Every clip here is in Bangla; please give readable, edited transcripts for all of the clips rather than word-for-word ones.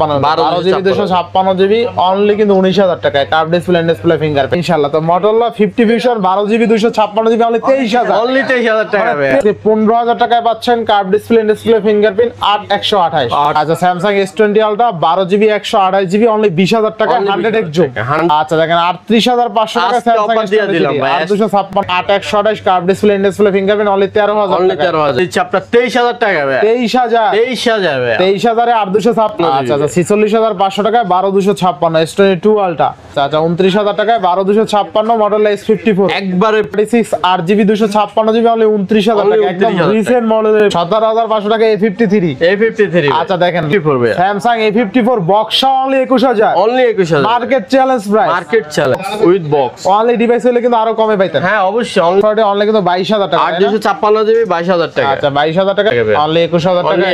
12GB 256GB অনলি কিন্তু 19000 টাকায় curve display and display fingerprint ইনশাআল্লাহ। তো Motorola 50 Fusion 12GB 256GB only 23000 only 23000 টাকা 15000 টাকায় পাচ্ছেন curve display and display fingerprint 8128। আচ্ছা Samsung S20 Ultra 12GB 128GB only 20000 টাকা 100x জুম। আচ্ছা দেখেন 38500 টাকা Samsung দিয়ে দিলাম ভাই 256 8128 curve display and display fingerprint only 13000 only 13000 দিচ্ছি আপনার 23000 টাকা ভাই 23000 ভাই 23000 এ 8256। আচ্ছা 46500 টাকায় 12256 S22 Ultra। আচ্ছা 29000 টাকায় 12256 Motorola S54 একবারে 36 8GB 256GB অনলি 29000 টাকা একদম রিসেন্ট মডেলের 17500 টাকা A53। আচ্ছা দেখেন Samsung A54 Buxa only 21000 market challenge price with box only device হলে কিন্তু আরো কমে পাইতেন। হ্যাঁ অবশ্যই অনলি কিন্তু 22000 টাকা 856GB 22000 টাকা। আচ্ছা 22000 টাকা অনলি 21000 টাকা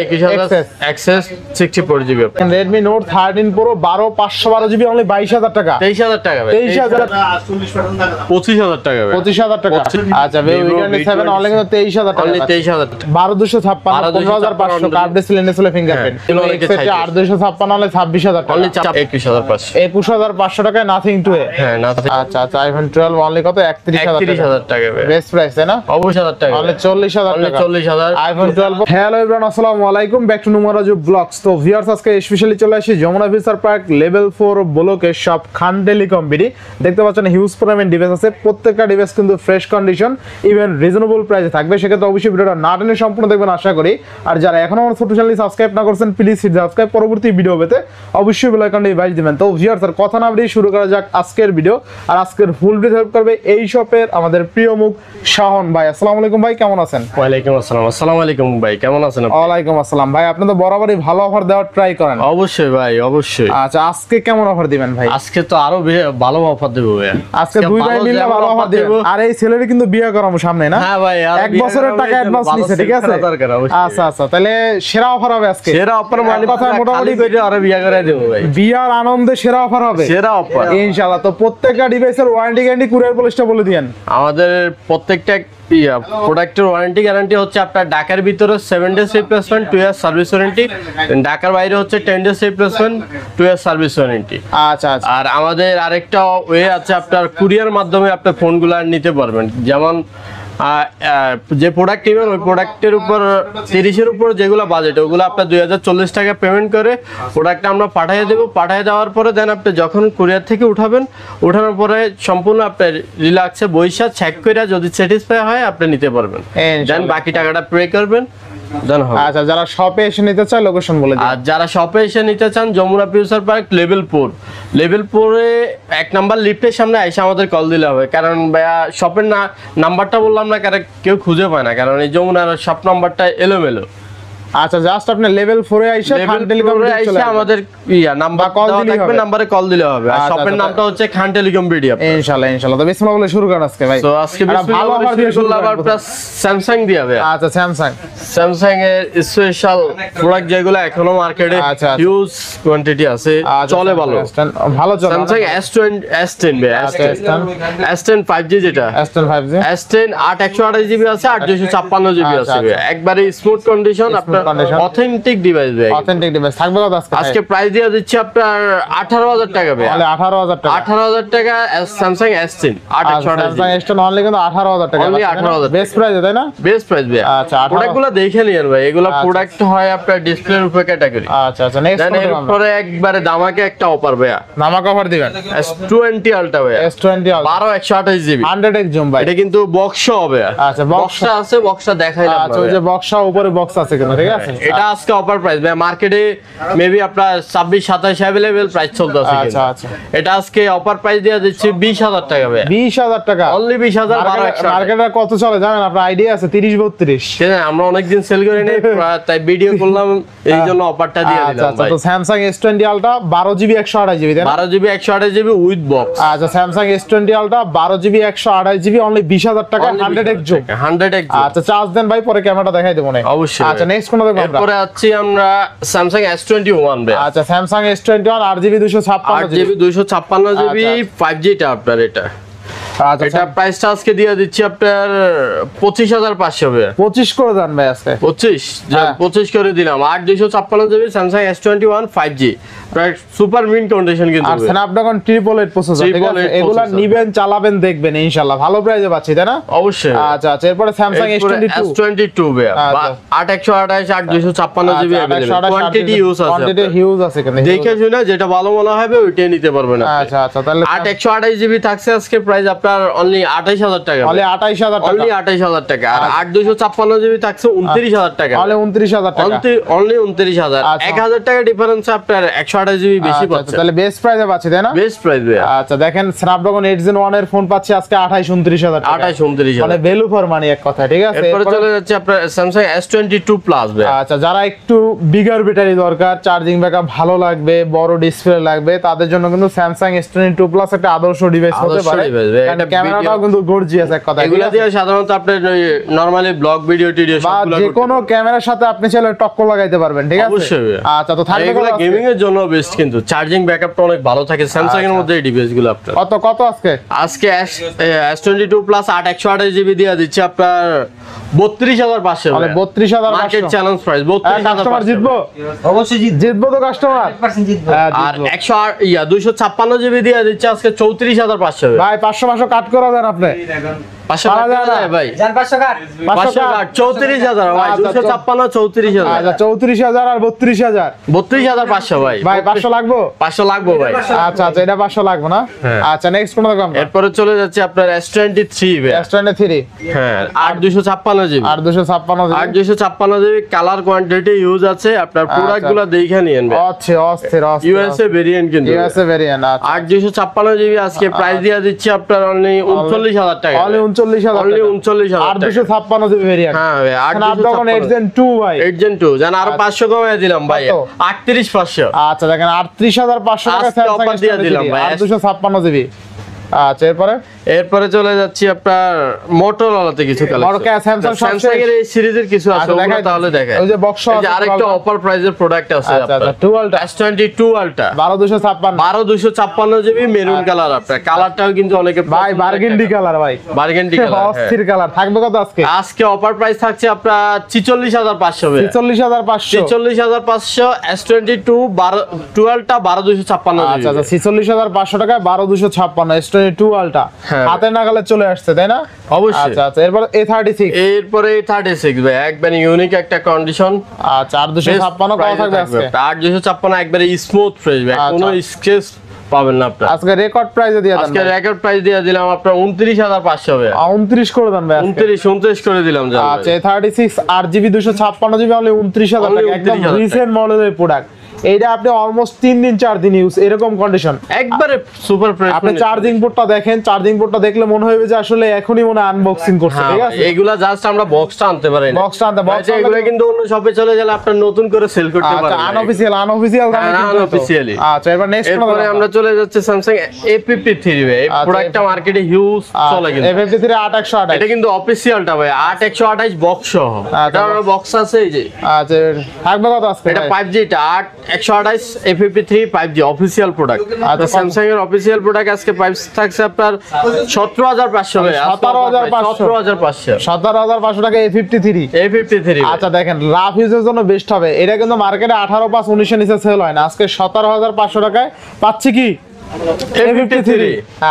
এক্সেস 64GB Redmi Note 13 Pro 12512GB only 22000 টাকা 23000 টাকা ভাই 23000 25000 টাকা ভাই 25000 টাকা। আচ্ছা Vivo V27 অনলি কিন্তু 23000 টাকা only 23000 12256 15500 curve display display fingerprint এক্সেটে 8256 অনলি 26000 টাকা অনলি 21500 টাকায় নাথিং টু এ। হ্যাঁ নাথিং। আচ্ছা আচ্ছা iPhone 12 অনলি কত 31000 টাকা ভাই বেস্ট প্রাইস তাই না 29000 টাকা অনলি 40000 টাকা 40000 iPhone 12। হ্যালো एवरीवन আসসালামু আলাইকুম ব্যাক টু নুমারাজু ব্লগস। তো ভিউয়ার্স আজকে স্পেশালি চলে আসি যমুনা ফিউচার পার্ক লেভেল 4 ব্লকে শপ খান টেলিকম বিডি। দেখতে পাচ্ছেন হিউজ পরিমাণ ডিভাইস আছে, প্রত্যেকটা ডিভাইস কিন্তু ফ্রেশ কন্ডিশন ইভেন রিজনেবল প্রাইসে থাকবে। সেক্ষেত্রে অবশ্যই ভিডিওটা না টেনে সম্পূর্ণ দেখবেন আশা করি। আর যারা এখনো আমার ছোট চ্যানেলটি সাবস্ক্রাইব না করেছেন প্লিজ হিট সাবস্ক্রাইব, পরবর্তী ভিডিও পেতে অবশ্যই বেল আইকনটি বাজিয়ে দিবেন। তো ভিউয়ার্স আর কথা না বাড়িয়ে শুরু করা যাক আজকের ভিডিও। আর আজকের ফুল ভিডিও হেল্প করবে এই শপের আমাদের প্রিয় মুখ শাহন ভাই। আসসালামু আলাইকুম ভাই, কেমন আছেন? ওয়ালাইকুম আসসালাম। আসসালামু আলাইকুম ভাই, কেমন আছেন আপনি? ওয়ালাইকুম আসসালাম ভাই, আপনি তো বরাবরই ভালো অফার দেওয়ার ট্রাই করেন। অবশ্যই ভাই অবশ্যই। আচ্ছা আজকে কেমন অফার দিবেন ভাই? আজকে তো আরো ভালো অফার দেব ভাই। আজকে দুই ভাই মিলে ভালো অফার দেব। আর এই ছেলের কিন্তু বিয়ে করাবো সামনে না? হ্যাঁ ভাই, আর 1 বছরের টাকা অ্যাডভান্স নিছে, ঠিক আছে? আচ্ছা আচ্ছা, তাহলে সেরা অফার হবে আজকে। সেরা অফার মানে কথা মোটামুটি কইরা আরো বিয়ে করে দেব ভাই। বিয়ার আনন্দে সেরা অফার হবে, সেরা অফার ইনশাআল্লাহ। তো প্রত্যেকটা ডিভাইসের ওয়ারেন্টি গ্যারান্টি কুরিয়ার পলিসটা বলে দিয়েন। আমাদের প্রত্যেকটা প্রোডাক্টের ওয়ারেন্টি গ্যারান্টি হচ্ছে আপনার ঢাকার ভিতরে 7 days replacement 2 year service warranty, ঢাকার বাইরে হচ্ছে 10 days replacement 2 year service warranty. আচ্ছা আচ্ছা। আর আমাদের আরেকটা ওয়ে আছে, আপনার কুরিয়ার মাধ্যমে আপনি ফোনগুলো নিতে পারবেন। যেমন যে প্রোডাক্ট নেবেন ওই প্রোডাক্টের উপর 30-এর উপর যেগুলো বাজেট ওগুলো আপনার 2040 টাকা পেমেন্ট করে প্রোডাক্টটা আমরা পাঠিয়ে দেবো। পাঠিয়ে দেওয়ার পরে দেন আপনি যখন কুরিয়ার থেকে উঠাবেন, উঠানোর পরে সম্পূর্ণ আপনার রিল্যাক্সে বইসা চেক করে যদি স্যাটিসফাই হয় আপনি নিতে পারবেন, দেন বাকি টাকাটা পে করবেন। আচ্ছা, যারা শপে এসে নিতে চায় লোকেশন বলে দিন। আর যারা শপে এসে নিতে চান যমুনা ফিউচার পার্ক লেভেল 4-এ 1 নাম্বার লিফটের সামনে এসে আমাদের কল দিলে হবে। কারণ ভাইয়া শপের নাম্বারটা বললাম না, কারণ কেউ খুঁজে পায় না, কারণ এই যমুনার শপ নাম্বারটা এলোমেলো। আচ্ছা জাস্ট আপনি লেভেল 4 এ আইসা খান টেলিকম বিডি চলে আমাদের নাম্বার কল দিলে হবে, নম্বরে কল দিলে হবে। আর শপের নামটা হচ্ছে খান টেলিকম বিডি। ইনশাআল্লাহ ইনশাআল্লাহ। তো বিসমিল্লাহ বলে শুরু করেন আজকে ভাই। তো আজকে ভালো অফার দিয়ে শুরু করলাম। প্লাস স্যামসাং দিয়ে হবে। আচ্ছা স্যামসাং এর স্পেশাল প্রোডাক্ট যেগুলো এখনো মার্কেটে হিউজ কোয়ান্টিটি আছে, চলে ভালো চলে। স্যামসাং S10 S10 5G যেটা S10 8128GB আছে, 8256GB আছে। একবারে স্মুথ কন্ডিশন, আপনার অথেন্টিক ডিভাইস ভাই। অথেন্টিক ডিভাইস থাকবে কত আজকে? আজকে প্রাইস দিয়ে দিচ্ছি আপনার 18000 টাকা ভাই। তাহলে 18000 টাকা 18000 টাকা Samsung S10 8128 Samsung S10 only কিন্তু 18000 টাকা। অনলি 18000 বেস্ট প্রাইস তাই না? বেস্ট প্রাইস ভাই। আচ্ছা প্রোডাক্টগুলো দেখে নিন ভাই, এগুলো প্রোডাক্ট হয় আপনার ডিসপ্লের উপর ক্যাটাগরি। আচ্ছা আচ্ছা, নেক্সট এরপরে একবারে দামাকে একটা অফার ভাই। দামাকে অফার দিবেন S20 Ultra ভাই। S20 Ultra 12128GB 100x zoom ভাই। এটা কিন্তু বক্স হবে। আচ্ছা বক্সটা আছে, বক্সটা দেখাইলাম। আচ্ছা ওই যে বক্সটা উপরে বক্স আছে কিন্তু, ঠিক আছে? এটা আজকে অফার প্রাইস ভাই, মার্কেটে মেবি আপনার 26-27 अवेलेबल প্রাইস চলতেছে। আচ্ছা আচ্ছা, এটা আজকে অফার প্রাইস দিয়ে দিচ্ছি 20000 টাকা ভাই। 20000 টাকা অনলি 20000। মার্কেটে কত চলে জানেন? আপনার আইডিয়া আছে? 30-32। হ্যাঁ, আমরা অনেক দিন সেল করে নেই, তাই ভিডিও করলাম, এইজন্য অফারটা দিয়ে দিলাম ভাই। তো Samsung S20 Ultra 12GB 128GB তাই না? 12GB 128GB with box. আচ্ছা Samsung S20 Ultra 12GB 128GB only 20000 টাকা 100x জুম। 100x zoom. আচ্ছা চার্জ দেন ভাই, পরে ক্যামেরাটা দেখাই দেব না। অবশ্যই। আচ্ছা নেক্সট কোন দেখব আমরা? এরপরে আছি আমরা Samsung S21 ভাই। আচ্ছা Samsung S21 8GB 256GB 8GB 256GB 5G টা আপনার এটা। আচ্ছা এটা প্রাইসটা আজকে দিয়ে দিচ্ছি আপনার 25,500 ভাই। 25 করে দেন ভাই আজকে। 25 করে দিলাম। 8256 জিবি স্যামসাং S21 5G, প্রায় সুপার মিন কন্ডিশন কিন্তু। আর স্ন্যাপড্রাগন 888 প্রসেসর, ঠিক আছে? এগুলা নিবেন, চালাবেন, দেখবেন ইনশাআল্লাহ ভালো প্রাইসে পাচ্ছি, তাই না? অবশ্যই। আচ্ছা আচ্ছা, এরপরে স্যামসাং S22 ভাই 8128 8256 জিবি अवेलेबल, কোয়ান্টিটি ইউজ আছে, কোয়ান্টিটি হিউজ আছে কিন্তু, দেখে শুনে যেটা ভালো মনে হবে ওইটাই নিতে পারবেন আপনি। আচ্ছা আচ্ছা, তাহলে 8128 জিবি থাকছে আজকে প্রাইস আপনার অনলি 28000 টাকা, অনলি 28000 টাকা, অনলি 28000 টাকা। আর 8256 জিবি থাকছে 29000 টাকা, অনলি 29000 টাকা, অনলি 29000। 1000 টাকা ডিফারেন্স আপনার 128 জিবি বেশি পাচ্ছে, তাহলে বেস্ট প্রাইসে পাচ্ছি, তাই না? বেস্ট প্রাইস ভাই। আচ্ছা দেখেন, স্ন্যাপড্রাগন 8 Gen 1 এর ফোন পাচ্ছি আজকে 28-29,000 টাকা, 28-29,000, মানে ভ্যালু ফর মানি এক কথা, ঠিক আছে? এরপরে চলে যাচ্ছে আপনার স্যামসাং S22 প্লাস ভাই। আচ্ছা, যারা একটু বিগার ব্যাটারি দরকার, চার্জিং ব্যাকআপ ভালো লাগবে, বড় ডিসপ্লে লাগবে, তাদের জন্য কিন্তু স্যামসাং S22 প্লাস একটা আদর্শ ডিভাইস হতে পারে। কারণ ক্যামেরাটাও কিন্তু গর্জিয়াস এক কথা, এগুলা দিয়ে সাধারণত আপনি নরমালি ব্লগ ভিডিও টিডিও বা সবগুলা যে কোনো ক্যামেরার সাথে আপনি চাইলে টক্কর লাগাইতে পারবেন, ঠিক আছে? অবশ্যই। আচ্ছা, তো থাকবে এগুলা গেমিং এর জন্য বেস্ট, কিন্তু চার্জিং ব্যাকআপটা অনেক ভালো থাকে স্যামসাং এর মধ্যে এই ডিভাইসগুলো আপনার। কত আজকে S22 প্লাস 8128 জিবি দিয়ে দিচ্ছে আপনার 32,500, মানে 32,500 মার্কেট চ্যালেঞ্জ প্রাইস। 32,500 কাস্টমার জিতবো, অবশ্যই জিতবো তো কাস্টমার 100% জিতবো। আর 256 জিবি দিয়ে দিচ্ছে আজকে 34,500 ভাই। 500 কাট করে দেন আপনি, 500 পারা যায় না ভাই, জান 500 কাট 500 কাট 34,000 ভাই, 256 34,000। আচ্ছা, 34,000 আর 32,000, 32,500 ভাই। ভাই 500 লাগবো, 500 লাগবে ভাই। আচ্ছা আচ্ছা, এটা 500 লাগবে না? আচ্ছা, নেক্সট কোন দেখো আমরা? এরপরে চলে যাচ্ছে আপনার S23 ভাই। S23, হ্যাঁ 8256 জিবি, আর 256 8256 জিবি, কালার কোয়ান্টিটি ইউজ আছে, আপনার প্রোডাক্টগুলো দেখে নিয়েন ভাই। আচ্ছা, অস্থির ইউএসএ ভেরিয়েন্ট কিন্তু, ইউএসএ ভেরিয়েন্ট। আচ্ছা, 8256 জিবি আজকে প্রাইস দিয়ে দিচ্ছি আপনার অনলি 39,000 টাকা, অনলি 39,000 অনলি টাকা, 39,000 আর 256 জিবি ভেরিয়েন্ট। হ্যাঁ ভাই, স্ন্যাপড্রাগন 8 Gen 2 ভাই, 8 Gen 2 জান, আরো 500 কমায় দিলাম ভাই, কত? 38,500। আচ্ছা দেখেন, 38,500 টাকা আজকে offer দিয়ে দিলাম ভাই, আর 256 জিবি। আচ্ছা, এরপরে চলে যাচ্ছি আপনার মোটরোলাতে কিছু কালেকশন, স্যামসাং এর এই সিরিজের কিছু আছে, ওগুলো তাহলে দেখায়। ওই যে বক্স এই যে আরেকটা অফার প্রাইজের প্রোডাক্ট আছে আচ্ছা আচ্ছা, আপনার, 12 S22 ultra 12256 GB, maroon colour. আপনার কালারটাও কিন্তু অনেকে ভাই, বার্গেন্ডি কালার ভাই, বার্গেন্ডি কালার, অস্থির কালার। থাকবে কত আজকে? আজকে অফার প্রাইস থাকছে আপনার 46,500 ভাই, 46,500, 46,500 S22 12টা 12256 আচ্ছা আচ্ছা, 46,500 টাকায় 12256 S22 আলট্রা হাতে নাগালে চলে আসছে, তাই না? অবশ্যই। আচ্ছা আচ্ছা, এরপর A36, এরপরে 36 ভাই, একবারে ইউনিক একটা কন্ডিশন। আচ্ছা, আর 256 কত থাকবে আজকে? 8256 একবারে স্মুথ ফ্রেশ ভাই, কোনো স্কেচ পাবেন না আপনার। আজকে রেকর্ড প্রাইসে দিয়ে দেন, আজকে রেকর্ড প্রাইস দিয়ে দিলাম আপনার 29,500 ভাই, 29 করে দেন ভাই, 29 করে দিলাম জান। আচ্ছা, A36 8GB 256GB অনলি 29,000 টাকা, একদম 29,000 রিসেন্ট মডেলের প্রোডাক্ট। এইটা আপনি অলমোস্ট 3 দিন 4 দিন ইউজ, এরকম কন্ডিশন, একবারে সুপার ফ্রেশ। আপনি চার্জিং পোর্টটা দেখেন, চার্জিং পোর্টটা দেখলে মনে হবে যে আসলে এখনই মনে আনবক্সিং করছে, ঠিক আছে? এগুলা জাস্ট আমরা বক্সটা আনতে পারি না, বক্সটা আনতে, বক্স এগুলা কিন্তু অন্য শপে চলে গেলে আপনার নতুন করে সেল করতে আচ্ছা, পারবেন। আনঅফিশিয়াল দামে কিন্তু হতো। আনঅফিশিয়ালি। আচ্ছা, এবার নেক্সট এরপরে আমরা চলে যাচ্ছে স্যামসাং A53 ভাই, এই প্রোডাক্টটা মার্কেটে হিউজ চলে কিন্তু। A53 8128, এটা কিন্তু অফিশিয়ালটা ভাই, 8128 বক্স সহ, এটা বক্স আছে এই যে। আচ্ছা, থাকবে কত আজকে? এটা 5G, এটা 8128 A53 5G অফিশিয়াল প্রোডাক্ট। আচ্ছা, স্যামসাং এর অফিশিয়াল প্রোডাক্ট আজকে প্রাইস থাকছে আপনার 17,500 ভাই, 17,500 17,500 টাকা A53। A53 আচ্ছা দেখেন, রাফ ইউজের জন্য বেস্ট হবে। এটা কিন্তু মার্কেটে 18/5/19 এর নিচে সেল হয় না, আজকে 17,500 টাকায় পাচ্ছি কি A53।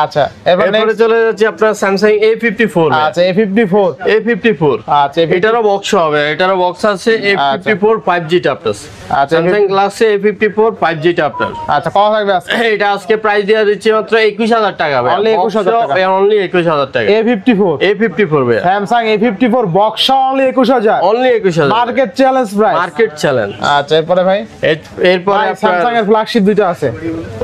আচ্ছা, এরপরে চলে যাচ্ছে আপনার স্যামসাং A54। আচ্ছা, A54, আচ্ছা, এটারও বক্স হবে, এটারও বক্স আছে। A54 5G ট্যাবলেট, আচ্ছা, স্যামসাং গ্লাসে A54 5G ট্যাবলেট। আচ্ছা, কত থাকবে আজকে? এটা আজকে প্রাইস দিয়ে দিচ্ছি মাত্র 21,000 টাকা ভাই, Only 21,000 টাকা, অনলি 21,000 টাকা। A54 ভাই, Samsung A54 box only 21,000, only 21,000, market challenge price, market challenge. আচ্ছা, এরপরে ভাই, এরপরে স্যামসাং এর ফ্ল্যাগশিপ দুইটা আছে,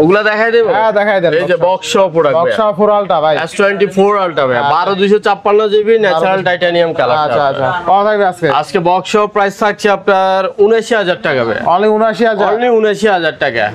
ওগুলা দেখাই দেব। হ্যাঁ, দেখাই দেন। এই যে বক্স প্রোডাক্ট বক্স 4 আলট্রা ভাই, S24 আলট্রা ভাই, 12256 জিবি ন্যাচারাল টাইটানিয়াম কালার। আচ্ছা আচ্ছা, কত থাকবে আজকে? আজকে বক্স প্রাইস থাকছে আপনার 79,000 টাকা ভাই, অনলি 79,000, অনলি 79,000 টাকা।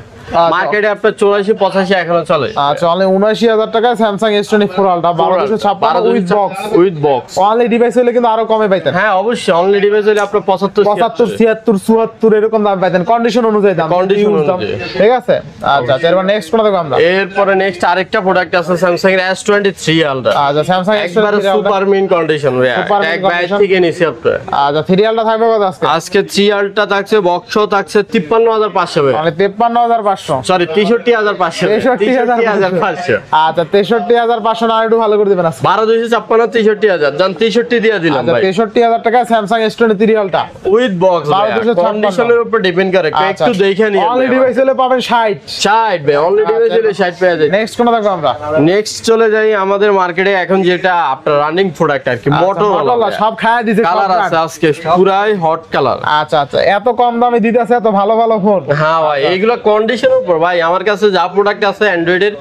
মার্কেটে আপনার 84-85 এখনো চলে। আচ্ছা অনলি 79000 টাকায় Samsung S24 ultra 1256 with box. Only device হলে কিন্তু আরো কমে পাইতেন। হ্যাঁ অবশ্যই, অনলি ডিভাইস হলে আপনার 75 76 76 74 এরকম দাম পাইতেন, কন্ডিশন অনুযায়ী দাম, কন্ডিশন অনুযায়ী। ঠিক আছে। আচ্ছা এরপর নেক্সট কোনটা দেখব আমরা? এরপরে নেক্সট আরেকটা প্রোডাক্ট আছে স্যামসাং এর S23 আলট্রা। আচ্ছা স্যামসাং একবারে সুপার মিন কন্ডিশন ভাই, এক বাইরে থেকে নিছি আপনার। আচ্ছা 3 আলট্রা থাকবে কত আজকে? আজকে 3 আলট্রা থাকছে, বক্সও থাকছে 53500 ভাই, মানে 53500, সরি 63500, 63500। আচ্ছা 63500 না একটু ভালো করে দিবেন আজকে। 12256 63000 জান 63 দিয়ে দিলাম আচ্ছা ভাই। 63000 টাকা Samsung S23 ultra with box, 1256 কন্ডিশনের উপর ডিপেন্ড করে, একটু দেখে নিন। অনলি ডিভাইস হলে পাবেন 60 ভাই, অনলি ডিভাইস হলে 60 পেয়ে যায়। নেক্সট কোনটা দেখব আমরা? নেক্সট চলে যাই আমাদের মার্কেটে এখন যেটা আপনার রানিং প্রোডাক্ট আর কি, মোটরোলা সব খায়া দিছে, কালার আছে আজকে পুরাই হট কালার। আচ্ছা আচ্ছা এত কম দামে দিতেছে এত ভালো ভালো ফোন। হ্যাঁ ভাই, এইগুলো কন্ডিশনের উপর ভাই, আমার কাছে যা প্রোডাক্ট আছে অ্যান্ড্রয়েডের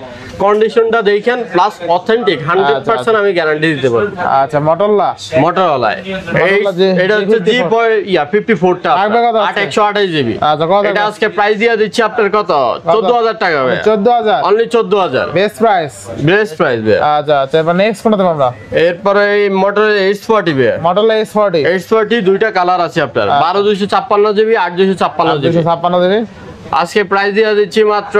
কন্ডিশনটা দেখেন প্লাস অথেন্টিক 100% আমি গ্যারান্টি দিতে পারি। আচ্ছা মোটরোলা এটা হচ্ছে G54 টা 8128 জিবি। আচ্ছা কত? এটা আজকে প্রাইস দিয়ে দিচ্ছি আপনার কত, 14000 টাকা ভাই। 14000 only 14000 best price. Best price ভাই। আচ্ছা আচ্ছা এবার নেক্সট কোনটা দেব আমরা? এরপরে এই মোটরোলা H40 ভাই, মোটরোলা S40 দুইটা কালার আছে আপনার, 12256 জিবি 8256 জিবি। 256 জিবি আজকে প্রাইস দিয়ে দিচ্ছি মাত্র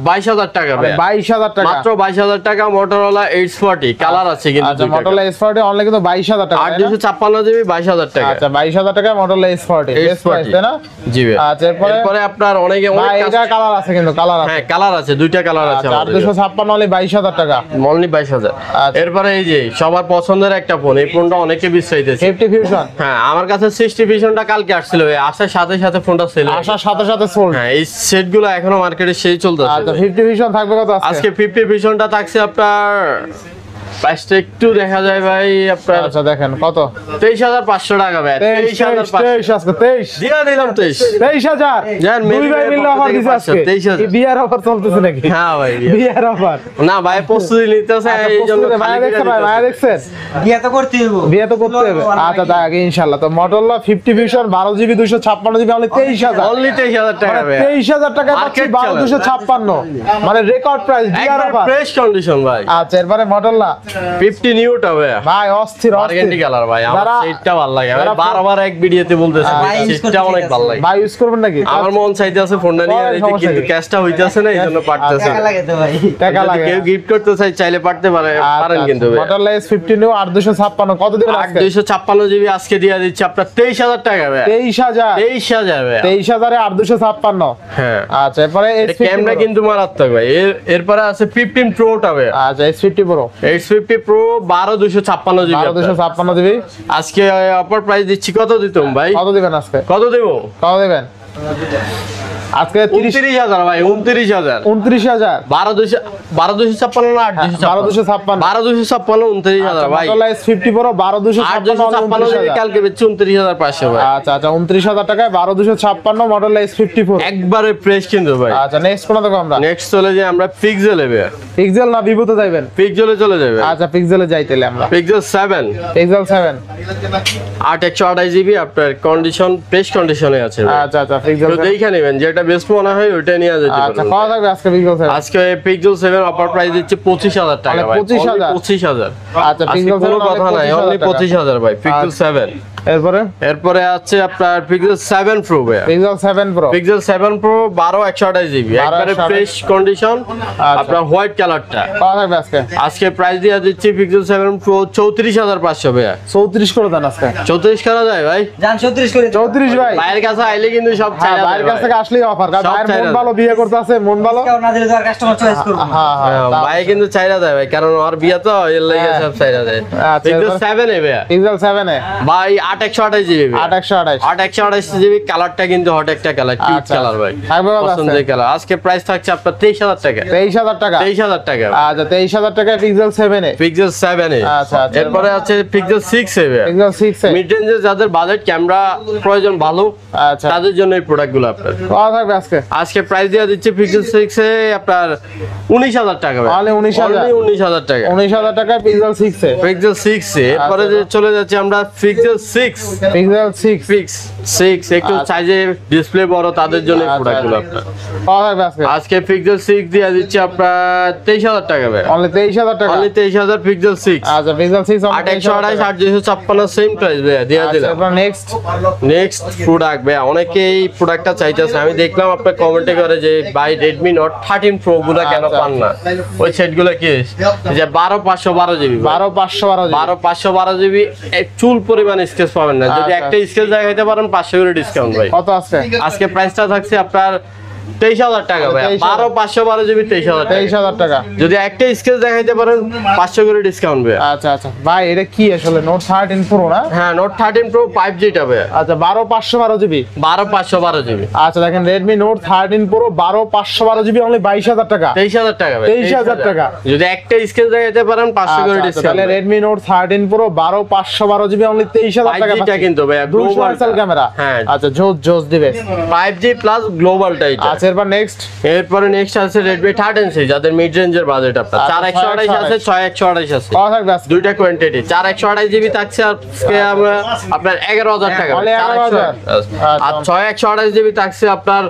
22000 টাকা ভাই, 22000 টাকা, মাত্র 22000 টাকা। মোটরোলা H40 কালার আছে কিন্তু, আচ্ছা মোটরোলা S40 অনলি কিন্তু 22000 টাকা, 8256 জিবি 22000 টাকা। আচ্ছা 22000 টাকা মোটরোলা S40 বেস্ট প্রাইস তাই না? জি ভাই। আচ্ছা এরপরে আপনার অনেক এটা কালার আছে কিন্তু, কালার আছে, হ্যাঁ কালার আছে, দুইটা কালার আছে আমাদের। 8256 অনলি 22000 টাকা, অনলি 22000। এরপরে এই যে সবার পছন্দের একটা ফোন, এই ফোনটা অনেকে বিছাইতেছে, 50 ফিউশন। হ্যাঁ আমার কাছে 60 ফিউশনটা কালকে আসছিল ভাই, আসার সাথে সাথে ফোনটা সেল হয়ে আসার সাথে সাথে সোল্ড। হ্যাঁ এই সেটগুলো এখনো মার্কেটে সেই চলতেছে। আচ্ছা 50 ফিউশন থাকবে কত আজকে? আজকে 50 ফিউশনটা থাকছে আপনার প্রাইসটা একটু দেখা যায় ভাই আপনার। আচ্ছা দেখেন কত? 23500 টাকা ভাই, 23 আজকে 23 দিয়া দিলাম 23000 জান দুই ভাই মিলে অফার দিছে আজকে। 23000 কি বিয়ার অফার চলতেছে নাকি? হ্যাঁ ভাই বিয়ার অফার না ভাই, প্রস্তুতি নিতেছে এই জন্য। ভাই দেখছেন, ভাই দেখছেন, বিয়ে তো করতে হবে, বিয়ে তো করতে হবে। আচ্ছা তাই আগে ইনশাআল্লাহ। তো Motorola 50 fusion 12 GB 256 GB only 23000, only 23000 টাকা ভাই, 23000 টাকা পাচ্ছি 12256, মানে রেকর্ড প্রাইস বিয়ার একবার অফার। ফ্রেশ কন্ডিশন ভাই। আচ্ছা এরপরে মোটরোলা 50 নিউটা ভাই, ভাই অস্থির বারগেন্ডি কালার ভাই, আমার সেটটা ভালো লাগে ভাই, বারবার এক ভিডিওতে বলতেছি সেটটা অনেক ভালো লাগে ভাই। ইউজ করবেন নাকি? আমার মন চাইতেছে ফোনটা নিয়ে নিতে, কিন্তু ক্যাশটা হইতাছে না, এইজন্য পারতেছে না। টাকা লাগে তো ভাই, টাকা যদি লাগে। কেউ গিফট করতে চাই চাইলে পারতে পারেন কিন্তু ভাই। মোটরোলা S50 নিউ 8256 কত দিবেন আজকে? 8256 জিবি আজকে দিয়ে দিচ্ছি আপনার 23000 টাকা ভাই। 23000 23000 ভাই, 23000 এ 8256। হ্যাঁ আচ্ছা এরপরে ক্যামেরা কিন্তু মারাত্মক ভাই। এরপরে আছে 15 প্রোটা ভাই, আচ্ছা S50 Pro S50 Pro 12256 GB, 12256 GB. আজকে অফার প্রাইস দিচ্ছি কত দিতাম ভাই? কত দিবেন আজকে? কত দেবো? কত দিবেন আজকে? 29000 ভাই, 29000 29000 12256 না 12256 12256 29000 ভাই। মোটরোলা S50 Pro 12256 কালকে বেচছি 29500 ভাই। আচ্ছা আচ্ছা 29000 টাকায় 12256 মোটরোলা S50 Pro একবারে ফ্রেশ কিন্তু ভাই। আচ্ছা নেক্সট কোন দেখো আমরা? নেক্সট চলে যাই আমরা পিক্সেলে ভাই। পিক্সেল না ভিভো তে যাবেন? পিক্সেলে চলে যাবে। আচ্ছা পিক্সেলে যাই তাহলে আমরা। পিক্সেল 7 পিক্সেল 7 8128 জিবি আপনার কন্ডিশন ফ্রেশ কন্ডিশনে আছে ভাই। আচ্ছা আচ্ছা পিক্সেল তো দেখে নেবেন যেটা বেস্ট মনে হয় ওইটা নিয়ে যেতে আচ্ছা পারেন। কত থাকবে আজকে পিক্সেল 7? আজকে পিক্সেল 7 অফার প্রাইস দিচ্ছে 25000 টাকা ভাই। 25000 25000 আচ্ছা আজকে পিক্সেল কোনো কথা নাই, অনলি 25000 ভাই পিক্সেল 7। এরপরে আছে আপনার পিক্সেল 7 প্রো ভাই। Pixel 7 pro pixel 7 pro 12128 GB একবারে ফ্রেশ কন্ডিশন আপনার হোয়াইট কালারটা। কত থাকবে আজকে? আজকে প্রাইস দিয়ে দিচ্ছি পিক্সেল 7 প্রো 34500 ভাই। 34 করে দেন আজকে। 34 করা যায় ভাই? জান 34 করে 34 ভাই। বাইরের কাছে আইলে কিন্তু সব হ্যাঁ চাইরা বাইরের কাছ থেকে আসলেই অফার, কারণ সব বাইরের চাইরা মন ভালো, বিয়ে করতে আছে মন ভালো। কেউ না দিলে তো আর কাস্টমার চয়েস করব না। হ্যাঁ হ্যাঁ ভাই কিন্তু চাইরা দেয় ভাই, কারণ ওর বিয়া তো এর লাগি সব চাইরা দেয়। আচ্ছা, পিক্সেল 7 এ ভাই। পিক্সেল 7 এ ভাই 8128 জিবি 8128 জিবি কালারটা কিন্তু হট একটা কালার, কিউট আচ্ছা, কালার ভাই, থাকবে কত আজকে? পছন্দের কালার। আজকে প্রাইস থাকছে আপনার 23000 টাকা। 23000 টাকা 23000 টাকা আচ্ছা 23000 টাকা পিক্সেল 7 এ। পিক্সেল 7 এ। আচ্ছা, আচ্ছা। এরপরে আছে পিক্সেল 6 এ ভাই। পিক্সেল 6 এ মিড রেঞ্জে যাদের বাজেট ক্যামেরা প্রয়োজন ভালো আচ্ছা তাদের জন্য এই প্রোডাক্টগুলো আপনার। কত থাকবে আজকে? আজকে প্রাইস দিয়ে দিচ্ছে পিক্সেল 6 এ আপনার 19000 টাকা ভাই। Only 19000 19000 টাকা 19000 টাকা পিক্সেল 6 এ। পিক্সেল 6 এ। এরপরে যে চলে যাচ্ছে আমরা পিক্সেল 6 পিক্সেল 6 6 একটু সাইজে ডিসপ্লে বড় তাদের জন্য প্রোডাক্টগুলো আপনার কত থাকবে আজকে? আজকে পিক্সেল 6 দিয়ে দিচ্ছি আপনার 23000 টাকা ভাই। অনলি 23000 টাকা। Only 23000 pixel 6। আচ্ছা পিক্সেল 6 828 8256 সেম প্রাইস ভাই দিয়ে দিলাম। এবার নেক্সট নেক্সট প্রোডাক্ট ভাই, অনেকেই এই প্রোডাক্টটা চাইতেছে। আমি দেখলাম আপনার কমেন্টে করে যে ভাই Redmi Note 13 Pro গুলো কেন পান না, ওই সেটগুলো কি যে 12512 জিবি 12512 জিবি চুল পরিমাণ স্কেচ পাবেন না। যদি একটা স্কেচ দেখাইতে পারেন 500 করে ডিসকাউন্ট ভাই। কত আছে? আজকে প্রাইসটা থাকছে আপনার 23000 টাকা ভাই। 12512 জিবি 23000 টাকা। যদি একটা স্কেচ দেখাইতে পারেন 500 করে ডিসকাউন্ট ভাই। আচ্ছা আচ্ছা ভাই এটা কি আসলে Note 13 Pro না? হ্যাঁ Note 13 Pro 5G টা ভাই। আচ্ছা 12512 জিবি 12512 জিবি। আচ্ছা দেখেন Redmi Note 13 Pro 12512 GB only 22000 টাকা। 23000 টাকা ভাই। 23000 টাকা। যদি একটা স্কেচ দেখাইতে পারেন 500 করে ডিসকাউন্ট। তাহলে Redmi Note 13 Pro 12512 GB only 23000 টাকা। 5G টা কিন্তু ভাই গ্লোবাল ক্যামেরা। হ্যাঁ আচ্ছা জোস দিবে 5G প্লাস গ্লোবালটা এটা। আচ্ছা এরপর নেক্সট এরপরে নেক্সট আছে Redmi 13C যাদের মিড রেঞ্জের বাজেট আপনার 4128 আছে 6128 আছে। কত থাকবে আজকে? দুইটা কোয়ান্টিটি 4128 জিবি থাকছে আজকে আমরা আপনার 11000 টাকা। অনলি 11000। আর 6128 জিবি থাকছে আপনার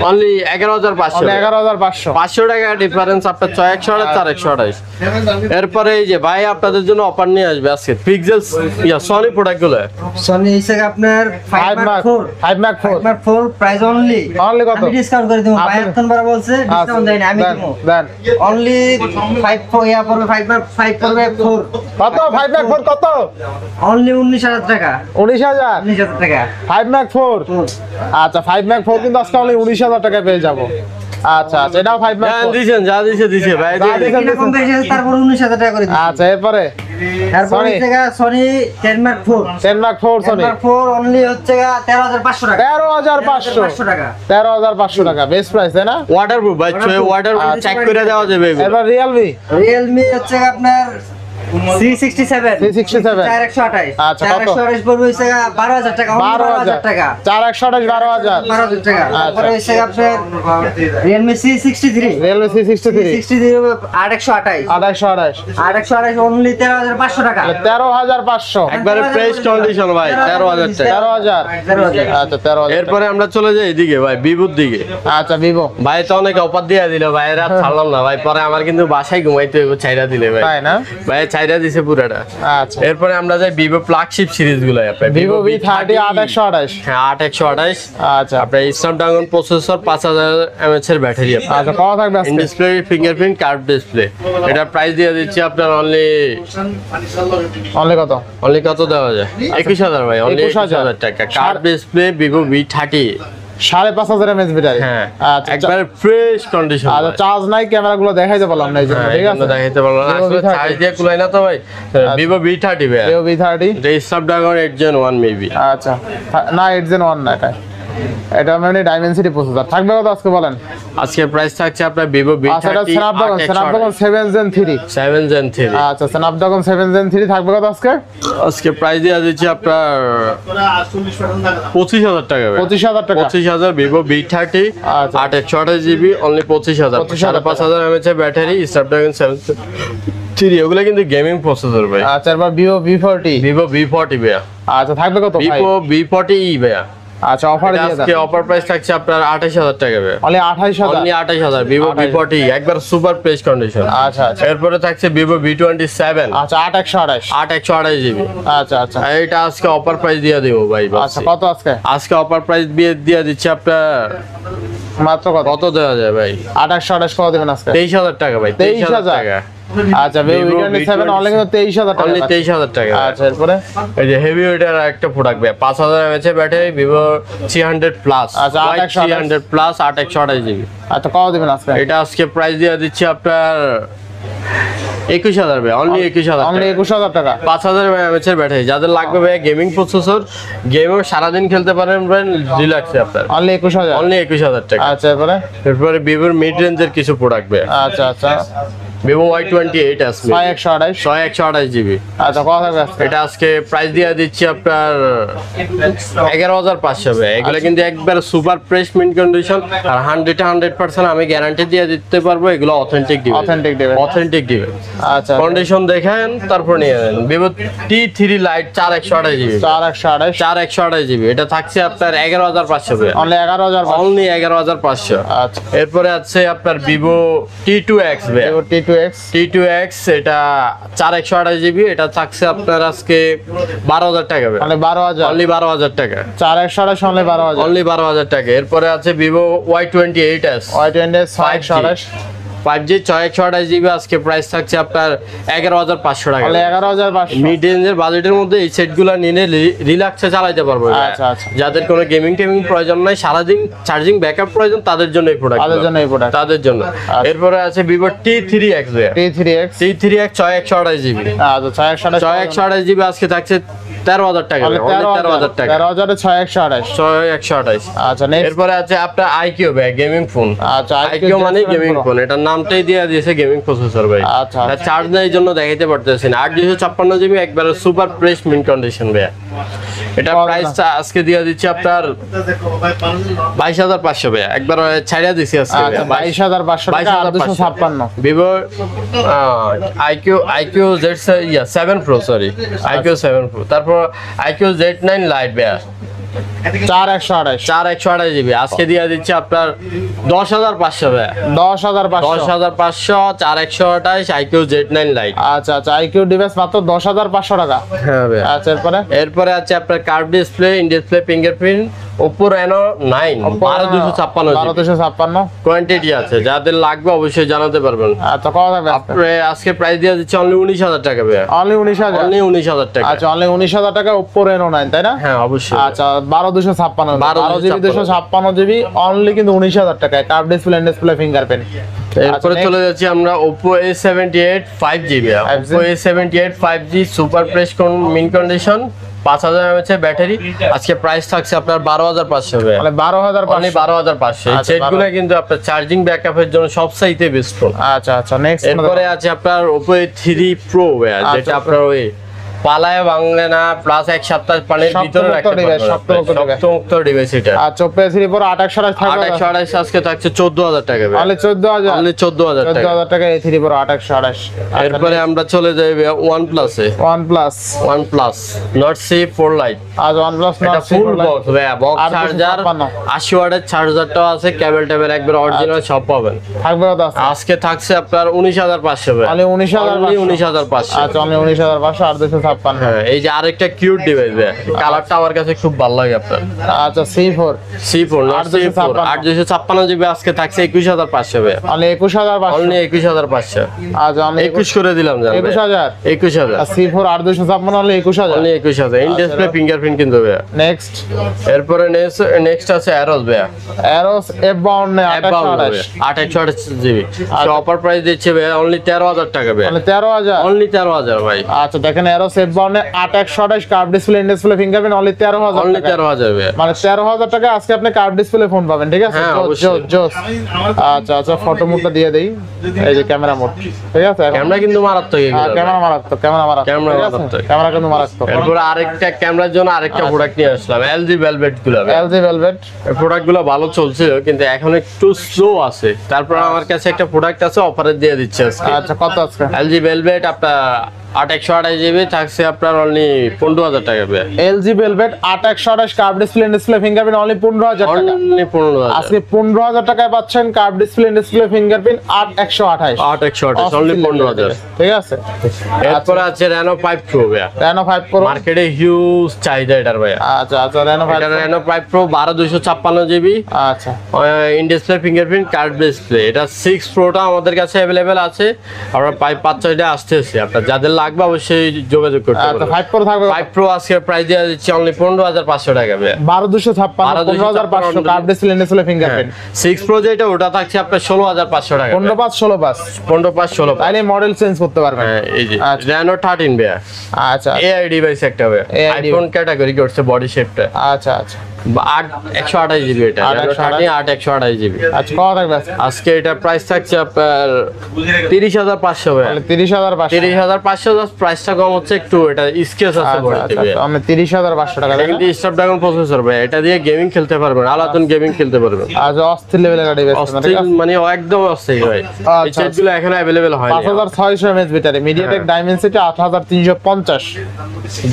অনলি 11500। অনলি 11500 500 টাকা ডিফারেন্স আপনার 6128 4128। এরপরে এই যে ভাই আপনাদের জন্য অফার নিয়ে আসবে আজকে পিক্সেল সনি প্রোডাক্টগুলো। সনি এসে আপনার 5 Mark 4 5 Mark 4 প্রাইস অনলি কত? আমি ডিসকাউন্ট করে দেব। ভাই এখন বার বলছে ডিসকাউন্ট দেই না, আমি দেব। দেন অনলি 5 4 ইয়া পড়বে 5 Mark 5 পড়বে 4 কত? 5 Mark 4 কত? অনলি 19000 টাকা। 19000 19000 টাকা 5 Mark 4। আচ্ছা 5 Mark 4 কিন্তু আজকে অনলি 19000 টাকায় পেয়ে যাব। আচ্ছা আচ্ছা এটাও 5 Mark 4। দিছেন যা দিছে ভাই। কিনা কম বেশি আছে, তারপর 19000 টাকা করে দিই। আচ্ছা এরপরে তারপর হচ্ছে Sony 10 Mark 4 10 Mark 4 10 Sony Mark 4 only হচ্ছে 13500 টাকা। 13500 টাকা 13500 টাকা বেস্ট প্রাইস তাই না? ওয়াটারপ্রুফ ভাই, ওয়াটারপ্রুফ চেক করে দেওয়া যাবে এগুলো। এবার Realme Realme হচ্ছে আপনার 367 4128। আচ্ছা, কত? 4128 পড়বে হচ্ছে 12000 টাকা। 12000 টাকা 4128 12000 12000 টাকা। তারপরে হচ্ছে আপনার Realme C63 Realme C63 8128 2828 only 13500 টাকা। 13500 একবারে ফ্রেশ কন্ডিশন ভাই 13000 টাকা। 13000 আচ্ছা 13000 এরপরে আমরা চলে যাই এদিকে ভাই বিভুর দিকে। আচ্ছা Vivo ভাই তো অনেক অফার দিয়ে দিল ভাই, রাত ছাড়লাম না ভাই, পরে আমার কিন্তু বাসায় ঘুমাইতে হইব ছাইরা দিলে ভাই। তাই না? ভাই ছাইরা দিছে পুরাটা। আচ্ছা এরপরে আমরা যাই ভিভো ফ্ল্যাগশিপ সিরিজ গুলো আপনার Vivo V30 8128 হ্যাঁ 8128। আচ্ছা আপনার স্ন্যাপড্রাগন প্রসেসর 5000 mAh এর ব্যাটারি আপনার। আচ্ছা কত থাকবে ইন আজকে? Display fingerprint curve display. এটা প্রাইস দিয়ে দিচ্ছি আপনার অনলি কত? অনলি কত দেওয়া যায়? 21000 ভাই, অনলি 21000 টাকা। Curve display Vivo V30 5500 mAh battery. হ্যাঁ আচ্ছা একবারে ফ্রেশ কন্ডিশন। আচ্ছা চার্জ নাই, ক্যামেরাগুলো দেখাইতে পারলাম না এই জন্য, ঠিক আছে? দেখাইতে পারলাম না Vivo আসলে V30 চার্জ দিয়ে কুলাই না তো ভাই। ভিভো V30 ভাই, Vivo V30 এটা স্ন্যাপড্রাগন 8 Gen 1 মেবি। আচ্ছা না 8 Gen 1 না এটা মানে ডাইমেনসিটি প্রসেসর। থাকবে কত আজকে বলেন? আজকে প্রাইস থাকছে আপনার ভিভো আচ্ছা এটা V30 স্ন্যাপড্রাগন 7 Gen 3 7 Gen 3। আচ্ছা স্ন্যাপড্রাগন 7 Gen 3 থাকবে কত আজকে? আজকে প্রাইস দিয়ে দিচ্ছি আপনার 25000 টাকা ভাই। 25000 টাকা 25000 ভিভো V30 আচ্ছা। 828 GB only 25000। 5500 mAh battery Snapdragon 7 ওগুলা কিন্তু গেমিং প্রসেসর ভাই। আচ্ছা এবার Vivo V40 ভিভো V40 ভাই। আচ্ছা থাকবে কত ভাই? ভিভো V40e ভাই। আচ্ছা অফার দিয়ে আজকে দেন অফার প্রাইস থাকছে আপনার 28000 টাকা ভাই। অনলি 28000 অনলি 28000 ভিভো 28,000 V40 একবার সুপার ফ্রেশ কন্ডিশন। আচ্ছা আচ্ছা এরপরে থাকছে ভিভো V27 আচ্ছা 8128 8128 জিবি। আচ্ছা আচ্ছা এটা আজকে অফার প্রাইস দিয়ে দেবো ভাই। আচ্ছা কত আজকে? আজকে অফার প্রাইস দিয়ে দিচ্ছি আপনার মাত্র কত? কত দেওয়া যায় ভাই? 2828 কত দিবেন আজকে? 23000 টাকা ভাই। 23000 টাকা। আচ্ছা Vivo V27 অনলি কিন্তু 23000 টাকা। অনলি 23000 টাকা। আচ্ছা এরপরে এই যে হেভি ওয়েটার একটা প্রোডাক্ট ভাই 5000 mAh ব্যাটারি ভিভো 300 প্লাস। আচ্ছা, 300 প্লাস 8128 জিবি। আচ্ছা কত দিবেন আজকে? এটা আজকে প্রাইস দিয়ে দিচ্ছি আপনার 21000 ভাই, অনলি 21000 অনলি 21000 টাকা 5000 mAh ব্যাটারি। যাদের লাগবে ভাই গেমিং প্রসেসর, গেমও সারাদিন খেলতে পারেন রিল্যাক্সে আপনার, অনলি 21000 অনলি 21000 টাকা। আচ্ছা এরপরে এরপরে ভিভোর মিড রেঞ্জের কিছু প্রোডাক্ট ভাই। আচ্ছা আচ্ছা ভিভো Y28 আসবে 6128 128 জিবি। আচ্ছা কত থাকবে আজকে? এটা আজকে প্রাইস দিয়ে দিচ্ছি আপনার 11,500 টাকা। এগুলো কিন্তু একবার সুপার ফ্রেশ মিন্ট কন্ডিশন আর 100% আমি গ্যারান্টি দিয়ে দিতে পারবো এগুলো অথেন্টিক দিবে। অথেন্টিক দিবে। আচ্ছা কন্ডিশন দেখেন তারপর নিয়ে নেন। Vivo T3 light 4128 GB. 4128 GB. এটা থাকছে আপনার 11,500 টাকা। অনলি 11,500। আচ্ছা এরপরে আছে আপনার ভিভো T2X T2X এটা 4128 জিবি। এটা থাকছে আপনার আজকে 12,000 টাকা। অনলি 12,000 টাকা। 4128 অনলি 12,000। অনলি 12,000 টাকা। এরপরে আছে ভিভো Y28s 5G 6128 জিবি। আজকে প্রাইস থাকছে আপনার 11,500 টাকা। 11,500 মিড রেঞ্জের বাজেটের মধ্যে এই সেটগুলো নিয়ে রিল্যাক্সে চালাতে পারবো। আচ্ছা আচ্ছা। যাদের কোনো গেমিং প্রয়োজন নাই, সারাদিন চার্জিং ব্যাকআপ প্রয়োজন, তাদের জন্য এই প্রোডাক্ট। তাদের জন্য। এরপরে আছে ভিভো T3X T3X 6128 জিবি। আচ্ছা 6128 জিবি আজকে থাকছে 13,000 টাকা। 13,000 টাকা। 6128। আচ্ছা এরপরে আছে আপনার IQ গেমিং ফোন। আচ্ছা IQ মানে গেমিং ফোন। এটার নামটাই দিয়ে দিয়েছে গেমিং প্রসেসর ভাই। আচ্ছা চার্জ নেই জন্য দেখাইতে পারতেছি না। 856 জিবি একবারে সুপার ফ্রেশ মিন্ট কন্ডিশন ভাই। এটা প্রাইসটা আজকে দিয়ে দিচ্ছি আপনার 22,500 ভাই। একবার ছাড়িয়ে দিছি আজকে 22,500 টাকা 856। Vivo IQ Z7 Pro sorry IQ 7 Pro। তারপর IQ Z9 লাইট ভাই 4128 জিবি। আজকে দিয়ে দিচ্ছি আপনার 10,500 ভাই। 10,500 4128 IQ Z9 লাইট। আচ্ছা আচ্ছা IQ ডিভাইস মাত্র 10,500 টাকা। হ্যাঁ ভাই। আচ্ছা এরপরে আছে আপনার curve display, in display fingerprint Oppo Reno 9 12,256 quantity আছে। যাদের লাগবে অবশ্যই জানাতে পারবেন। আচ্ছা কত থাকবে আজকে প্রাইস দিয়ে দিচ্ছি অনলি 19,000 টাকা ভাই। অনলি 19,000 টাকা। আচ্ছা অনলি 19,000 টাকা Oppo Reno 9 তাই না? হ্যাঁ অবশ্যই। আচ্ছা 12,256 256 জিবি অনলি কিন্তু 19,000 টাকা। Curve display fingerprint. এরপরে চলে যাচ্ছি আমরা Oppo A78 5G Oppo A78 5G super fresh mint condition 5000 mAh battery. আজকে প্রাইস থাকছে আপনার 12,500 টাকা। মানে 12,500। এই সেটগুলো কিন্তু আপনার চার্জিং ব্যাকআপের জন্য সবচাইতে বেস্ট ফোন। আচ্ছা আচ্ছা নেক্সট এরপরে আছে আপনার Oppo A3 Pro যেটা আপনার ওই পালায় বাংলা না প্লাস এক সপ্তাহ পানির ভিতরে রাখতে পারবেন। শক্তমুক্ত ডিভাইস এটা। আচ্ছা Oppo A3 Pro 2828 থাকবে। 2828 আজকে থাকছে 14,000 টাকা। অনলি 14,000। অনলি 14,000 টাকা। 14,000 টাকা A3 Pro 2828। এরপরে আমরা চলে যাই OnePlus এ। OnePlus Nord C4 Lite। আজ OnePlus এটা ফুল বক্স ভাই। বক্স চার্জার 80 ওয়াটের চার্জারটাও আছে, কেবল টেবিল একবার অরিজিনাল সব পাবেন। থাকবে কত আজকে থাকছে আপনার 19,500 টাকা। অনলি 19,500। আচ্ছা অনলি 19,500 856। হ্যাঁ এই যে আরেকটা কিউট ডিভাইস ভাই। কালারটা আমার কাছে খুব ভালো লাগে আপনার। আচ্ছা C4 856 জিবি আজকে থাকছে 21,500 টাকা। অনলি 21,500। অনলি 21,500। আচ্ছা অনলি 21 করে দিলাম জান 21,000। 21,000। C4 856 only 21,000। Only 21,000। In display fingerprint কিন্তু ভাই। নেক্সট এরপরে নেক্সট আছে Aros ভাই। Aros F52 2828 GB. Offer price দিচ্ছে ভাই অনলি 13,000 টাকা ভাই। অনলি 13,000। অনলি 13,000 ভাই। আচ্ছা দেখেন Aros F52 2828 curve display in display fingerprint only 13,000 টাকা। অনলি 13,000 ভাই। মানে 13,000 টাকা আজকে আপনি কার্ভ ডিসপ্লে ফোন পাবেন। ঠিক আছে জোস। আচ্ছা আচ্ছা ফটো মোডটা দিয়ে দেই। এই যে ক্যামেরা মোড। ঠিক আছে ক্যামেরা কিন্তু মারাত্মক এগুলো। ক্যামেরা মারাত্মক। ক্যামেরা কিন্তু মারাত্মক। এরপর আরেকটা ক্যামেরার জন্য আরেকটা প্রোডাক্ট নিয়ে আসলাম LG Velvet গুলো। LG Velvet এই প্রোডাক্টগুলো ভালো চলছিল কিন্তু এখন একটু স্লো আছে। তারপর আমার কাছে একটা প্রোডাক্ট আছে অফারে দিয়ে দিচ্ছে আজকে। আচ্ছা কত আজকে LG Velvet আপনার 828 জিবি থাকছে আপনার অনলি 15,000 টাকা ভাই। LG Velvet 828 curve display in display fingerprint only 15,000 টাকা। অনলি 15,000। আজকে 15,000 টাকায় পাচ্ছেন curve display in display fingerprint 828 only 15,000। ঠিক আছে এরপর আছে Reno 5 Pro ভাই। Reno 5 Pro মার্কেটে হিউজ চাহিদা এটার ভাই। আচ্ছা আচ্ছা Reno 5 Pro 12,256 জিবি। আচ্ছা in display fingerprint curve display. এটা 6 Proটা আমাদের কাছে अवेलेबल আছে। আমরা 5-6টা আসতেছি। আপনার যাদের লাগবে অবশ্যই যোগাযোগ করতে পারেন। আচ্ছা 5 Pro থাকবে। 5 Pro আজকে প্রাইস দিয়ে দিচ্ছি অনলি 15,500 টাকা ভাই। 12,256 15,500 curve display in display fingerprint. 6 Pro যেটা ওটা থাকছে আপনার 16,500 টাকা। 15,500 তাইলে মডেল চেঞ্জ করতে পারবেন। হ্যাঁ এই যে Reno 13 ভাই। আচ্ছা AI ডিভাইস একটা ভাই। আইফোন ক্যাটাগরি করছে বডি শেপটা। আচ্ছা আচ্ছা 8 128 জিবি এটা 128 জিবি। আচ্ছা কত থাকবে আজকে? আজকে এটা প্রাইস থাকছে আপনার 30500 ভাই। 30,500। 30500 জাস্ট প্রাইসটা কম হচ্ছে একটু, এটা স্কেচ আছে বডিতে ভাই। আমি 30,500 টাকা কিন্তু স্ন্যাপড্রাগন প্রসেসর ভাই, এটা দিয়ে গেমিং খেলতে পারবেন, আলাদন গেমিং খেলতে পারবেন। আজ অস্থির লেভেলের গাড়ি অস্থির মানে একদম অস্থির ভাই। এই সেটগুলো এখন अवेलेबल হয় না। 5600 mAh battery, MediaTek Dimensity 8350।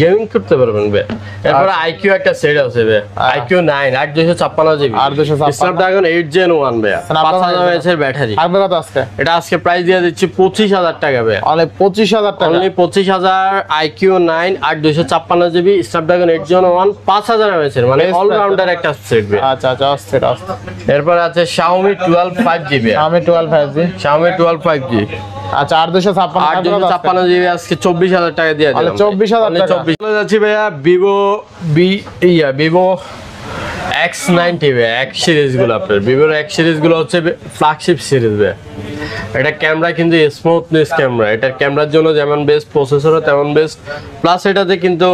Gaming করতে পারবেন ভাই। এরপর আইকিউ একটা সেট আছে ভাই, আইকিউ 9 8256 জিবি, 8256 স্ন্যাপড্রাগন 8 Gen 1 ভাই, 5000 mAh এর ব্যাটারি। থাকবে কত আজকে? এটা আজকে প্রাইস দিয়ে দিচ্ছি 25000 টাকা ভাই। অনলি 25000 টাকা। Only 25000 iQOO 9 8256 GB, Snapdragon 8 Gen 1 5000 mAh এর, মানে অলরাউন্ডার একটা সেট ভাই। আচ্ছা আচ্ছা অস্থির। এরপর আছে Xiaomi 12 5GB, আমি 12 5G। Xiaomi 12 5G আচ্ছা 8256 জিবি আজকে 24000 টাকা দিয়ে দিলাম। 24000 টাকা। 24 চলে যাচ্ছি ভাইয়া Vivo X90 ভাই, X সিরিজ গুলো আপনার Vivo X সিরিজ গুলো হচ্ছে ফ্ল্যাগশিপ সিরিজ ভাই। এটা ক্যামেরা কিন্তু স্মুথনেস ক্যামেরা, এটার ক্যামেরার জন্য যেমন বেস্ট, প্রসেসরও তেমন বেস্ট, প্লাস এটাতে কিন্তু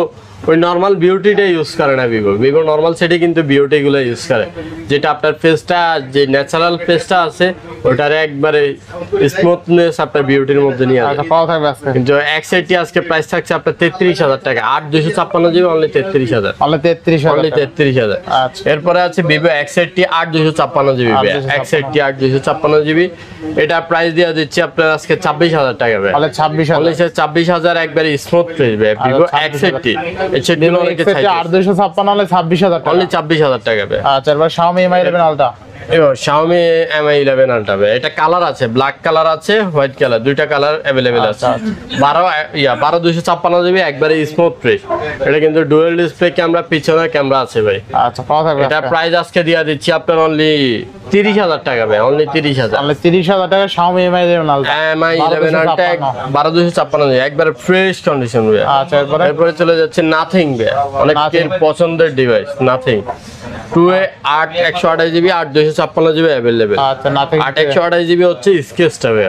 ওই নর্মাল বিউটিটা ইউজ করে না ভিভো নর্মাল সেটে কিন্তু বিউটি গুলো ইউজ করে, যেটা আপনার ফেসটা যে ন্যাচারাল ফেসটা আছে ওটারে একবারে স্মুথনেস আপনার বিউটির মধ্যে নিয়ে আসে। আচ্ছা কত থাকবে আজকে? কিন্তু X80 আজকে প্রাইস থাকছে আপনার 33000 টাকা, 8256 জিবি অনলি 33000। অনলি 33000। অনলি 33000। আচ্ছা এরপরে আছে Vivo X80 8256 GB, X80 8256 GB, এটা প্রাইস দিয়ে দিচ্ছি আপনার আজকে 24000 টাকা ভাই। অনলি 26000। অনলি 24000 একবারে স্মুথ ফেস ভাই Vivo X80। এই সেটগুলো অনেকে চাই 8256 অনলি 26000 টাকা। অনলি 24000 টাকা ভাই। আচ্ছা এবার Xiaomi Mi 11 Ultra। Xiaomi Mi 11 Ultra ভাই, এটা কালার আছে, ব্ল্যাক কালার আছে, হোয়াইট কালার, দুইটা কালার अवेलेबल আছে। 12256 জিবি একবারে স্মুথ ফ্রেশ, এটা কিন্তু ডুয়াল ডিসপ্লে ক্যামেরা, পিছনে ক্যামেরা আছে ভাই। আচ্ছা কত থাকবে? এটা প্রাইস আজকে দিয়া দিচ্ছি আপনার অনলি 30000 টাকা ভাই, অনলি 30000। অনলি 30000 টাকা Xiaomi Mi 11 Ultra। Mi 11 Ultra 12256 GB একবারে ফ্রেশ কন্ডিশন ভাই। আচ্ছা এরপরে চলে যাচ্ছে নাথিং ভাই, অনেকের পছন্দের device nothing 2A 128 GB 8256 GB available. আচ্ছা নাথিং 128 জিবি হচ্ছে স্কেচটা ভাই,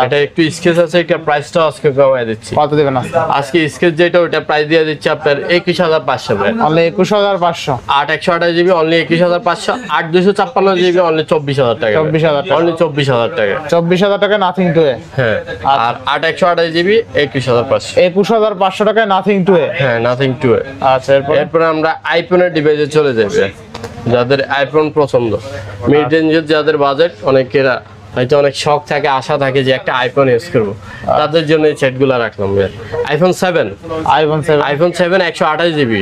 এটা একটু স্কেচ আছে, এটা প্রাইসটা আজকে কমায় দিচ্ছি। কত দিবেন আজকে? আজকে স্কেচ যেটা ওটা প্রাইস দিয়ে দিচ্ছি আপনার 21500 ভাই। Only 21500। 128 GB only 21500, 8256 GB only 24000 টাকা। 24000 টাকা। অনলি 24000 টাকা। 24000 টাকা নাথিং 2A। হ্যাঁ আর 128 জিবি 21500। 21500 টাকায় নাথিং 2A। হ্যাঁ নাথিং 2A। আচ্ছা এরপর আমরা আইফোনের ডিভাইসে চলে যাবে, যাদের আইফোন পছন্দ, মিড রেঞ্জের যাদের বাজেট, অনেকেরা হয়তো অনেক শখ থাকে, আশা থাকে যে একটা আইফোন ইউজ করবো, তাদের জন্য এই সেটগুলো রাখলাম। আইফোন 7 128 জিবি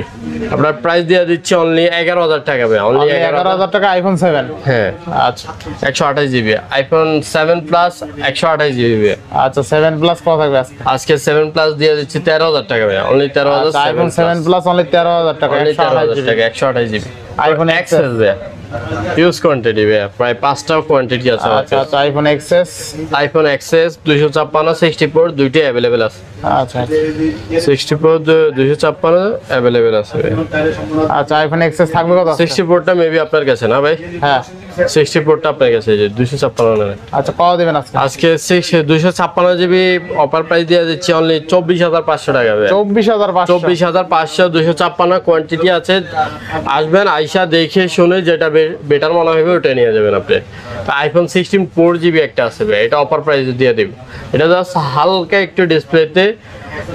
আপনার প্রাইস দিয়ে দিচ্ছি অনলি 11000 টাকা ভাই। অনলি 11000 টাকা আইফোন 7। হ্যাঁ আচ্ছা 128 জিবি আইফোন 7 প্লাস 128 জিবি। আচ্ছা 7 প্লাস কত থাকবে আজকে? আজকে 7 প্লাস দিয়ে দিচ্ছি 13000 টাকা ভাই, অনলি 13000। আইফোন 7 প্লাস অনলি 13000 টাকা, 13000 টাকা 128 জিবি। আইফোন এক্সএস ভাই, ইউজ কোয়ান্টিটি ভাই, প্রায় 5টা কোয়ান্টিটি আছে। আচ্ছা আচ্ছা আইফোন এক্সএস। আইফোন এক্সএস 256 64 দুইটাই अवेलेबल আছে। আচ্ছা 64 256 अवेलेबल আছে ভাই। আচ্ছা আইফোন এক্সএস থাকবে কত? 64টা মেবি আপনার কাছে না ভাই? হ্যাঁ 64টা আপনার কাছে, যে 256 না। আচ্ছা কত দিবেন আজকে? আজকে 256 জিবি অফার প্রাইস দিয়ে দিচ্ছি অনলি 24500 টাকা ভাই। 24500। 24500 256 কোয়ান্টিটি আছে, আসবেন আয়শা দেখে শুনে যেটা বেটার মনে হবে ওটা নিয়ে যাবেন আপনি। আইফোন 16 4GB একটা আছে ভাই, এটা অফার প্রাইস দিয়ে দেব। এটা জাস্ট হালকা একটু ডিসপ্লেতে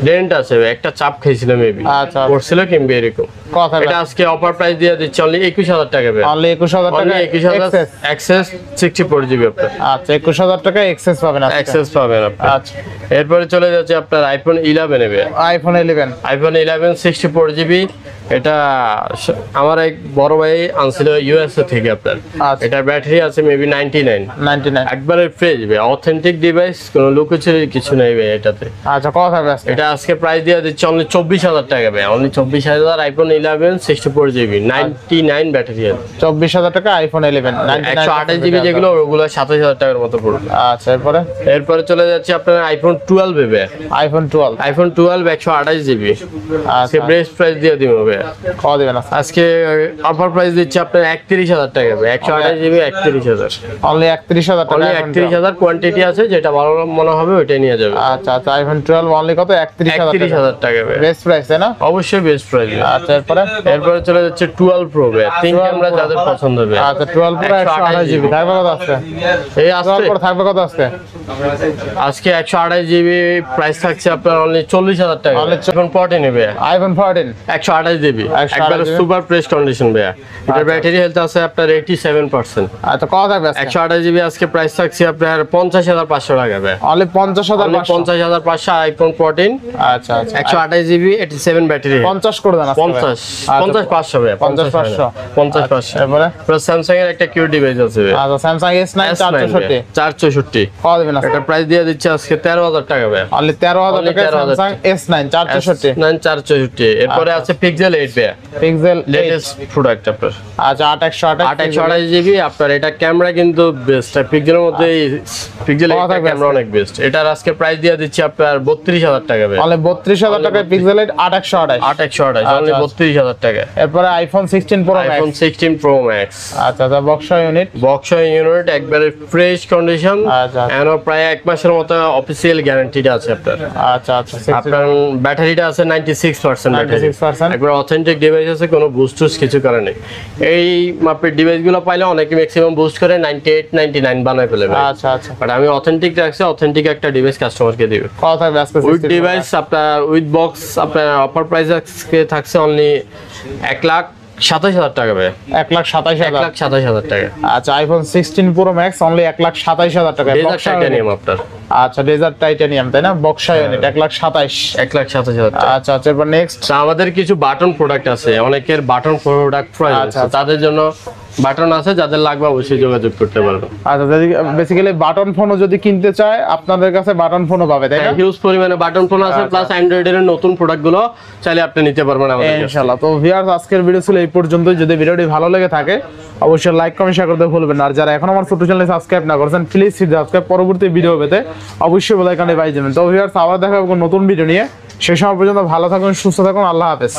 ডেন্ট আছে ভাই, একটা চাপ খাইছিল মেবি, আচ্ছা পড়ছিল কিংবা এরকম। কথা এটা আজকে অফার প্রাইস দিয়ে দিচ্ছি অনলি 21000 টাকা ভাই। অনলি 21000 টাকা অনলি 21000 এক্সেস 64GB আপনার। আচ্ছা 21000 টাকা এক্সেস পাবেন আজকে। এক্সেস পাবেন আপনি। আচ্ছা এরপরে চলে যাচ্ছে আপনার আইফোন 11 নেবে। আইফোন 11। আইফোন 11 64GB, এটা আমার এক বড় ভাই আনছিল ইউএসএ থেকে আপনার। আচ্ছা। এটার ব্যাটারি আছে মেবি 99 99। একবারে ফ্রেশ ভাই, অথেন্টিক ডিভাইস, কোনো লুকোচুরি কিছু নেই ভাই এটাতে। আচ্ছা কত থাকবে আজকে? এটা আজকে প্রাইস দিয়ে দিচ্ছে অনলি 24000 টাকা ভাই, অনলি 24000 আইফোন 11 64GB 99 ব্যাটারি আছে। 24000 টাকা আইফোন 11 128GB যেগুলো ওগুলো 27000 টাকার মতো পড়বে। আচ্ছা এরপরে চলে যাচ্ছে আপনার আইফোন 12 ভাই। আইফোন 12। আইফোন 12 128GB আজকে আচ্ছা বেস্ট প্রাইস দিয়ে দিব ভাই। কত দিবেন আজকে? আজকে অফার প্রাইস দিচ্ছি আপনার 31,000 টাকা ভাই। 128 জিবি 31,000, অনলি 31,000 টাকা। অনলি 31,000 কোয়ান্টিটি আছে, যেটা ভালো মনে হবে ওইটাই নিয়ে যাবে। আচ্ছা আচ্ছা, আইফোন 12 অনলি কত? 31,000 টাকা ভাই, বেস্ট প্রাইস তাই না? অবশ্যই বেস্ট প্রাইস। আচ্ছা এরপরে চলে যাচ্ছে 12 প্রো ভাই, 3 ক্যামেরা যাদের পছন্দ হবে। আচ্ছা 12 প্রো 128 জিবি থাকবে কত আজকে? এই 12 আসছে প্রো থাকবে কত আজকে? আজকে 128 জিবি প্রাইস থাকছে আপনার অনলি 40,000 টাকা। Only আইফোন 14 নেবে, আইফোন 14 128 জিবি, 128 একবারে GB সুপার প্রেস কন্ডিশন ভাই। এটার ব্যাটারি হেলথ আছে আপনার 87%। আচ্ছা কত থাকবে আজকে? 128 জিবি আজকে প্রাইস থাকছে আপনার 50,500 টাকা ভাই। অনলি 50,500 50,500 আইফোন 14, আচ্ছা আচ্ছা 128 জিবি 87 ব্যাটারি, 50 করে দেন আজকে 50 50,500 ভাই, 50,500 50,500। এরপরে প্লাস স্যামসাং এর একটা কিউ ডিভাইস আছে ভাই, আচ্ছা স্যামসাং S9 464 464। কত দিবেন আজকে? এটা প্রাইস দিয়ে দিচ্ছে আজকে 13,000 টাকা ভাই। অনলি 13,000 Only টাকা 13,000 স্যামসাং S9 464 464। এরপরে আছে পিক্সেল 8 ভাই, পিক্সেল লেটেস্ট প্রোডাক্ট আপনার। আচ্ছা 8128 128 জিবি আপনার, এটা ক্যামেরা কিন্তু বেস্ট, পিক্সেলের মধ্যে পিক্সেল কত থাকবে ক্যামেরা অনেক বেস্ট। এটার আজকে প্রাইস দিয়ে দিচ্ছি আপনার 32,000 টাকা ভাই। অনলি 32,000 টাকায় পিক্সেল 8128 128 অনলি 32,000 টাকা। এরপরে iPhone 16 pro iPhone max 16 pro max, আচ্ছা আচ্ছা বক্স ইউনিট বক্স ইউনিট একবারে ফ্রেশ কন্ডিশন, আচ্ছা। এন্ড প্রায় 1 মাসের মতো অফিসিয়াল গ্যারান্টিটা আছে আপনার। আচ্ছা আচ্ছা আপনার ব্যাটারিটা আছে 96% ব্যাটারি, 96% একবার অথেন্টিক ডিভাইস আছে, কোনো বুস্ট টুস্ট কিছু করে নেই। এই মাপের ডিভাইসগুলো পাইলে অনেকে ম্যাক্সিমাম বুস্ট করে 98 99 বানায় ফেলে ভাই। আচ্ছা আচ্ছা বাট আমি অথেন্টিক রাখছি, অথেন্টিক একটা ডিভাইস কাস্টমারকে দিবে। কত থাকবে আজকে? উইথ ডিভাইস আপনার উইথ বক্স আপনার অফার প্রাইস আজকে থাকছে অনলি 1,27,000 টাকা ভাই। 1,27,000 1,27,000 টাকা। আচ্ছা আইফোন 16 প্রো ম্যাক্স অনলি 1,27,000 টাকা ডেজার্ট বক্স টাইটানিয়াম আপনার, আচ্ছা ডেজার্ট টাইটানিয়াম তাই না? বক্স ইউনিট 1,27,000 1,27,000 টাকা। আচ্ছা আচ্ছা এরপর নেক্সট তা আমাদের কিছু বাটন প্রোডাক্ট আছে, অনেকের বাটন প্রোডাক্ট প্রয়োজন আচ্ছা, আছে, তাদের জন্য বাটন আছে, যাদের লাগবে অবশ্যই যোগাযোগ করতে পারবেন। আচ্ছা বেসিক্যালি বাটন ফোনও যদি কিনতে চায় আপনাদের কাছে বাটন ফোনও পাবে তাই না? হিউজ পরিমাণে বাটন ফোন আছে, প্লাস অ্যান্ড্রয়েডের নতুন প্রোডাক্টগুলো চাইলে আপনি নিতে পারবেন আমাদের কাছে। ইনশাআল্লাহ। তো ভিউয়ার্স আজকের ভিডিও ছিল এই পর্যন্তই। যদি ভিডিওটি ভালো লেগে থাকে অবশ্যই লাইক কমেন্ট শেয়ার করতে ভুলবেন না। আর যারা এখন আমার ছোট চ্যানেলে সাবস্ক্রাইব না করেছেন প্লিজ সাবস্ক্রাইব, পরবর্তী ভিডিও পেতে অবশ্যই বেল আইকনে বাজিয়ে দেবেন। তো ভিউয়ার্স আবার দেখা হবে নতুন ভিডিও নিয়ে, সেই সময় পর্যন্ত ভালো থাকুন, সুস্থ থাকুন, আল্লাহ হাফেজ।